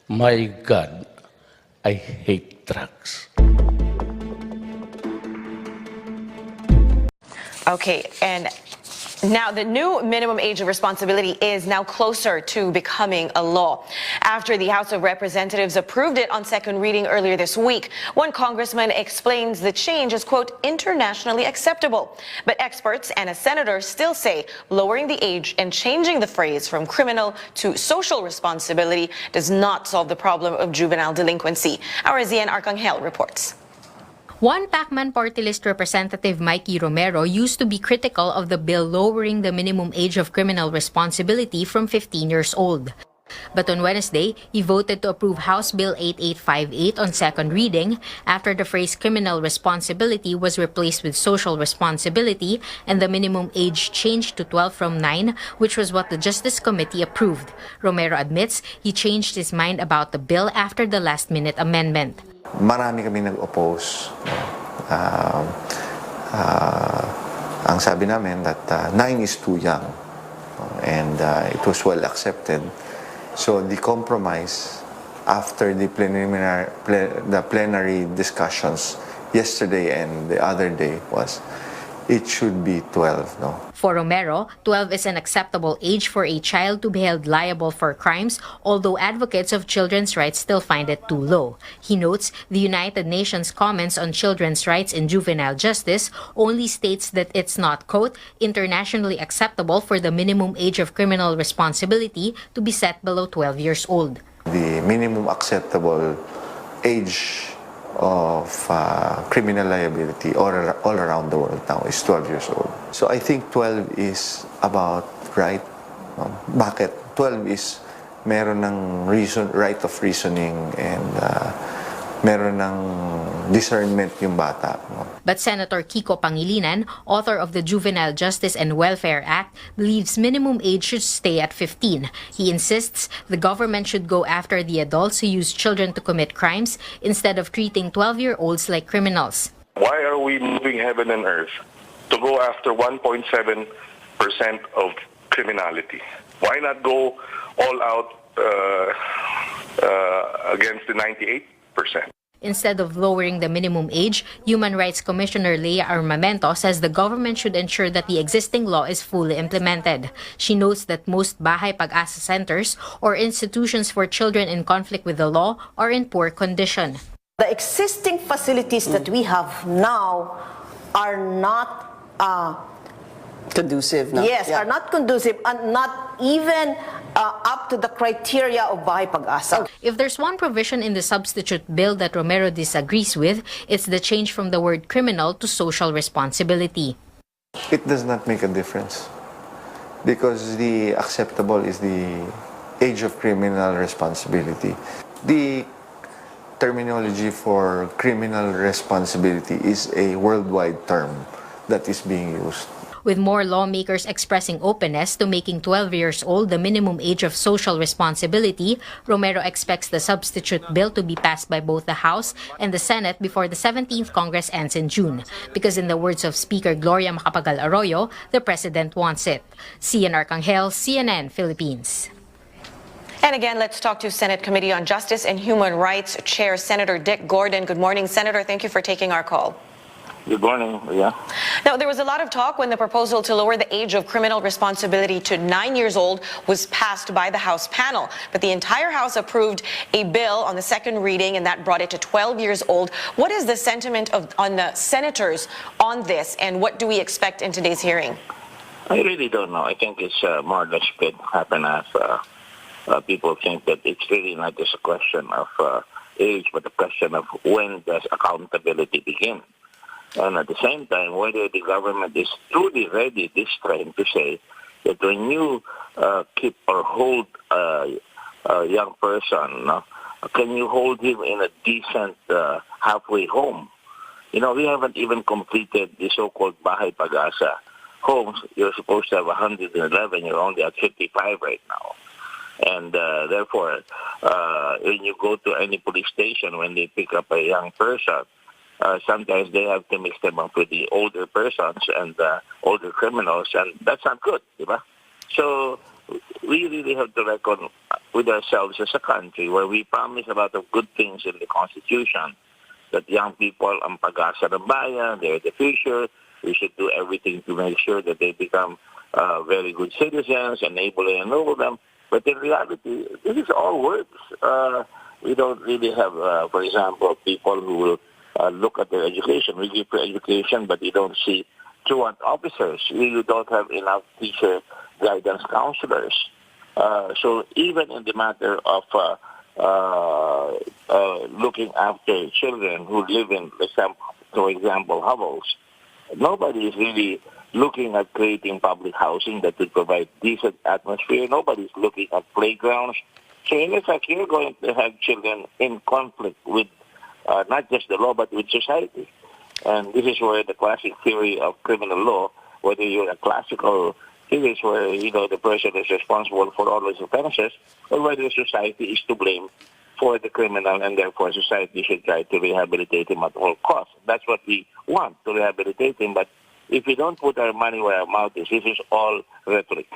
My God, I hate drugs. Okay, and now the new minimum age of responsibility is now closer to becoming a law. After the House of Representatives approved it on second reading earlier this week, one congressman explains the change is, quote, internationally acceptable. But experts and a senator still say lowering the age and changing the phrase from criminal to social responsibility does not solve the problem of juvenile delinquency. Our Zian Arcangel reports. One Pacman Party List representative, Mikey Romero, used to be critical of the bill lowering the minimum age of criminal responsibility from 15 years old. But on Wednesday, he voted to approve House Bill 8858 on second reading after the phrase criminal responsibility was replaced with social responsibility and the minimum age changed to 12 from 9, which was what the Justice Committee approved. Romero admits he changed his mind about the bill after the last-minute amendment. Marami kami nag-oppose. Ang sabi namin that 9 is too young, and it was well accepted. So the compromise after the plenary discussions yesterday and the other day was it should be 12, no? For Romero, 12 is an acceptable age for a child to be held liable for crimes, although advocates of children's rights still find it too low. He notes the United Nations comments on children's rights in juvenile justice only states that it's not, quote, internationally acceptable for the minimum age of criminal responsibility to be set below 12 years old. The minimum acceptable age of criminal liability all around the world now is 12 years old. So I think 12 is about right. Bakit? 12 is meron ng right of reasoning and meron ng discernment yung bata. But Senator Kiko Pangilinan, author of the Juvenile Justice and Welfare Act, believes minimum age should stay at 15. He insists the government should go after the adults who use children to commit crimes instead of treating 12-year-olds like criminals. Why are we moving heaven and earth to go after 1.7% of criminality? Why not go all out against the 98%? Instead of lowering the minimum age, Human Rights Commissioner Leia Armamento says the government should ensure that the existing law is fully implemented. She notes that most Bahay Pag-asa centers or institutions for children in conflict with the law are in poor condition. The existing facilities that we have now are not conducive. No? Yes, are not conducive and not even up to the criteria of Bahay Pag-asa. If there's one provision in the substitute bill that Romero disagrees with, it's the change from the word criminal to social responsibility. It does not make a difference because the acceptable is the age of criminal responsibility. The terminology for criminal responsibility is a worldwide term that is being used. With more lawmakers expressing openness to making 12 years old the minimum age of social responsibility, Romero expects the substitute bill to be passed by both the House and the Senate before the 17th Congress ends in June. Because in the words of Speaker Gloria Macapagal Arroyo, the President wants it. Zian Arcangel, CNN, Philippines. And again, let's talk to Senate Committee on Justice and Human Rights Chair Senator Dick Gordon. Good morning, Senator. Thank you for taking our call. Good morning, yeah. Now, there was a lot of talk when the proposal to lower the age of criminal responsibility to 9 years old was passed by the House panel. But the entire House approved a bill on the second reading, and that brought it to 12 years old. What is the sentiment on the senators on this, and what do we expect in today's hearing? I really don't know. I think it's more or less could happen as people think that it's really not just a question of age, but a question of when does accountability begin. And at the same time, whether the government is truly ready this time to say that when you keep or hold a young person, can you hold him in a decent halfway home? You know, we haven't even completed the so-called Bahay Pag-asa homes. You're supposed to have 111. You're only at 55 right now. And therefore, when you go to any police station, when they pick up a young person, sometimes they have to mix them up with the older persons and older criminals, and that's not good, diba? So we really have to reckon with ourselves as a country where we promise a lot of good things in the Constitution, that young people ang pag-asa ng bayan, they're the future. We should do everything to make sure that they become very good citizens, enable and enroll them. But in reality, this is all words. We don't really have, for example, people who will look at their education. We give for education, but you don't see truant officers. You don't have enough teacher guidance counselors. So even in the matter of looking after children who live in, for example, hovels, nobody is really looking at creating public housing that would provide decent atmosphere. Nobody is looking at playgrounds. So in effect, you're going to have children in conflict with not just the law, but with society. And this is where the classic theory of criminal law, whether you're a classical theory where, the person is responsible for all his offenses, or whether society is to blame for the criminal, and therefore society should try to rehabilitate him at all costs. That's what we want, to rehabilitate him. But if we don't put our money where our mouth is, this is all rhetoric.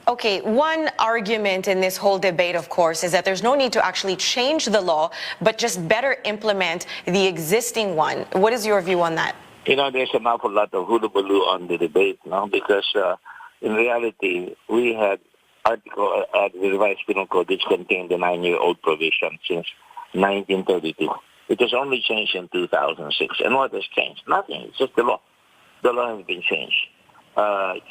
Okay, one argument in this whole debate, of course, is that there's no need to actually change the law, but just better implement the existing one. What is your view on that? There's an awful lot of hullabaloo on the debate now, because in reality, we had article the revised penal code which contained the 9-year-old provision since 1932. It was only changed in 2006. And what has changed? Nothing. It's just the law. The law has been changed.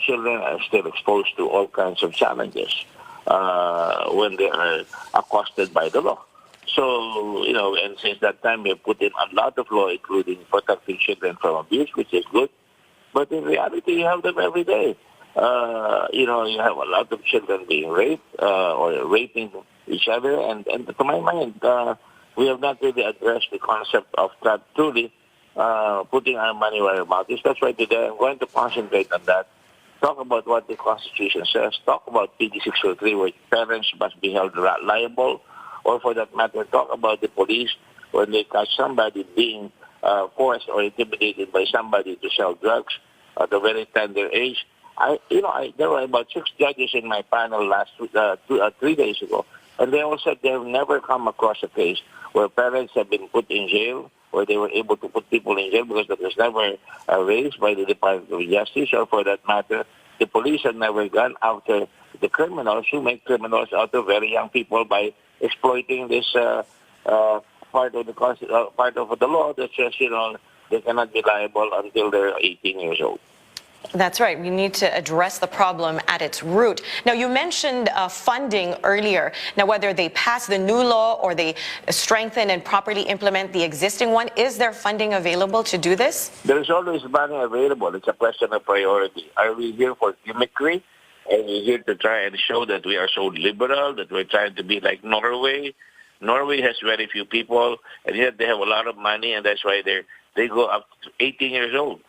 Children are still exposed to all kinds of challenges when they are accosted by the law. So, and since that time, we have put in a lot of law, including protecting children from abuse, which is good. But in reality, you have them every day. You have a lot of children being raped or raping each other. And to my mind, we have not really addressed the concept of that truly putting our money where our mouth is. That's why today I'm going to concentrate on that. Talk about what the Constitution says. Talk about PD 603, where parents must be held liable. Or for that matter, talk about the police when they catch somebody being forced or intimidated by somebody to sell drugs at a very tender age. There were about 6 judges in my panel 3 days ago, and they all said they have never come across a case where parents have been put in jail, where they were able to put people in jail because that was never raised by the Department of Justice, or for that matter, the police have never gone after the criminals who make criminals out of very young people by exploiting this part of the law that says, they cannot be liable until they're 18 years old. That's right. We need to address the problem at its root. Now, you mentioned funding earlier. Now, whether they pass the new law or they strengthen and properly implement the existing one, is there funding available to do this? There is always money available. It's a question of priority. Are we here for gimmickry? Are we here to try and show that we are so liberal, that we're trying to be like Norway? Norway has very few people, and yet they have a lot of money, and that's why they go up to 18 years old.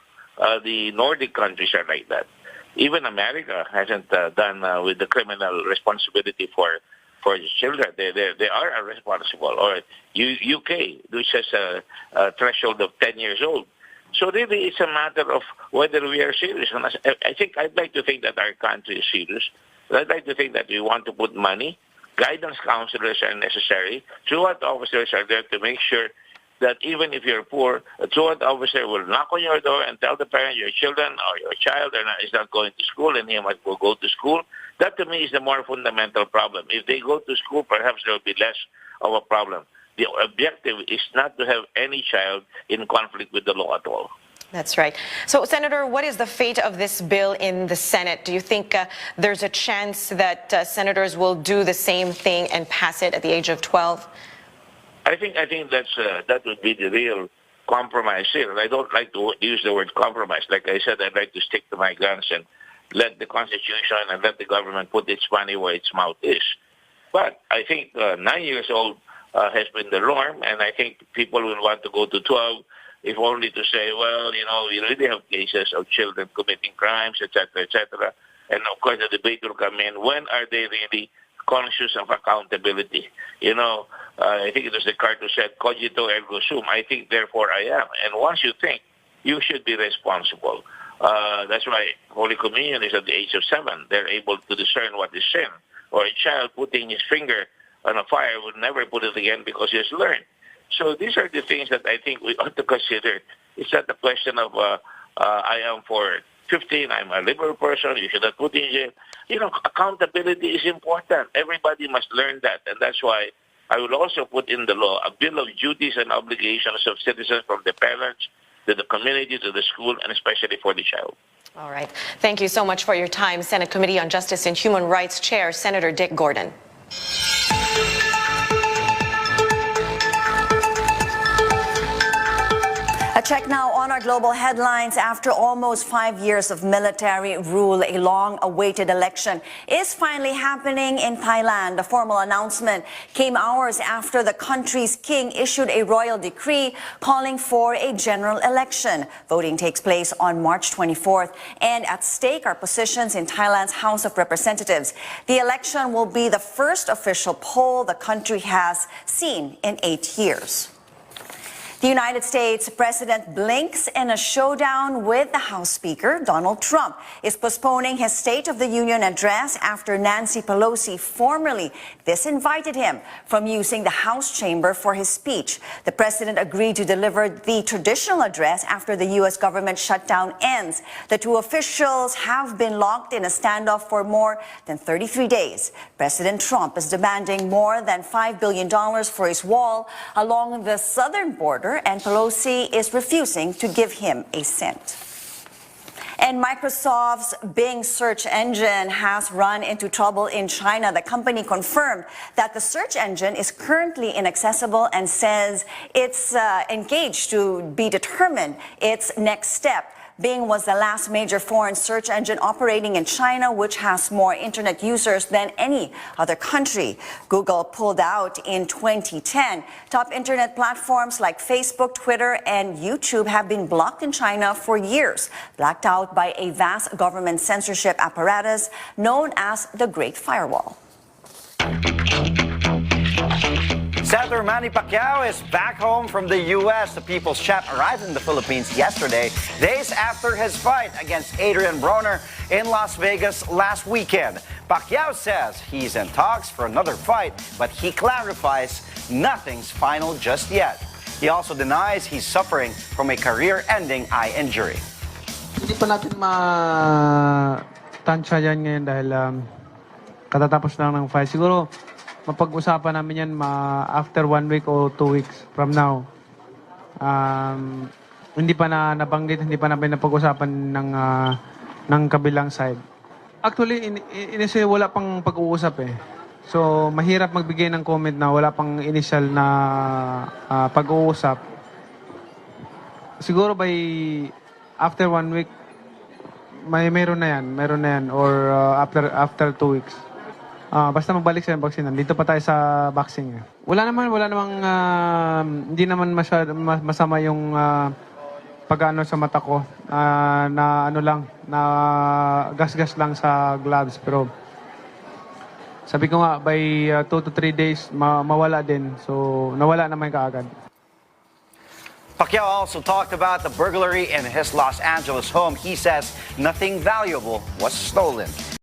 The Nordic countries are like that. Even America hasn't done with the criminal responsibility for children. They are responsible. Or UK, which has a threshold of 10 years old. So really, it's a matter of whether we are serious. And I'd like to think that our country is serious. I'd like to think that we want to put money. Guidance counselors are necessary. Truant officers are there to make sure that even if you're poor, a truant officer will knock on your door and tell the parent your children or your child is not going to school and he must go to school. That to me is the more fundamental problem. If they go to school, perhaps there will be less of a problem. The objective is not to have any child in conflict with the law at all. That's right. So, Senator, what is the fate of this bill in the Senate? Do you think there's a chance that senators will do the same thing and pass it at the age of 12? I think that would be the real compromise here. And I don't like to use the word compromise. Like I said, I'd like to stick to my guns and let the Constitution and let the government put its money where its mouth is. But I think 9 years old has been the norm, and I think people will want to go to 12, if only to say, well, we really have cases of children committing crimes, etc., etc. And of course, the debate will come in. When are they really conscious of accountability? I think it was Descartes who said, cogito ergo sum. I think, therefore I am. And once you think, you should be responsible. That's why Holy Communion is at the age of 7. They're able to discern what is sin. Or a child putting his finger on a fire would never put it again because he has learned. So these are the things that I think we ought to consider. It's not a question of I am for 15, I'm a liberal person, you should not put in jail. You know, accountability is important. Everybody must learn that. And that's why I will also put in the law a bill of duties and obligations of citizens from the parents to the community, to the school, and especially for the child. All right. Thank you so much for your time. Senate Committee on Justice and Human Rights Chair, Senator Dick Gordon. A check now on our global headlines. After almost 5 years of military rule, a long-awaited election is finally happening in Thailand. The formal announcement came hours after the country's king issued a royal decree calling for a general election. Voting takes place on March 24th, and at stake are positions in Thailand's House of Representatives. The election will be the first official poll the country has seen in 8 years. The United States President blinks in a showdown with the House Speaker. Donald Trump is postponing his State of the Union address after Nancy Pelosi formally disinvited him from using the House chamber for his speech. The president agreed to deliver the traditional address after the U.S. government shutdown ends. The two officials have been locked in a standoff for more than 33 days. President Trump is demanding more than $5 billion for his wall along the southern border, and Pelosi is refusing to give him a cent. And Microsoft's Bing search engine has run into trouble in China. The company confirmed that the search engine is currently inaccessible and says it's engaged to be determined its next step. Bing was the last major foreign search engine operating in China, which has more internet users than any other country. Google pulled out in 2010. Top internet platforms like Facebook, Twitter, and YouTube have been blocked in China for years, blacked out by a vast government censorship apparatus known as the Great Firewall. Senator Manny Pacquiao is back home from the U.S. The People's Champ arrived in the Philippines yesterday, days after his fight against Adrian Broner in Las Vegas last weekend. Pacquiao says he's in talks for another fight, but he clarifies nothing's final just yet. He also denies he's suffering from a career-ending eye injury. Hindi pa natin matansya yan ngayon dahil katatapos lang ng fight. Siguro mapag-usapan namin yan after 1 week o 2 weeks from now. Hindi pa na nabanggit, hindi pa na pinapag-usapan ng kabilang side. Actually, initially wala pang pag-uusap eh. So, mahirap magbigay ng comment na wala pang initial na pag-uusap. Siguro by after 1 week, meron na yan or after 2 weeks. Basta magbalik sa boxing, nandito pa tayo sa boxing. Wala namang hindi naman masama yung pag-ano sa mata ko, na ano lang, na gas-gas lang sa gloves. Pero sabi ko nga, by 2 to 3 days, mawala din. So, nawala naman kaagad. Pacquiao also talked about the burglary in his Los Angeles home. He says nothing valuable was stolen.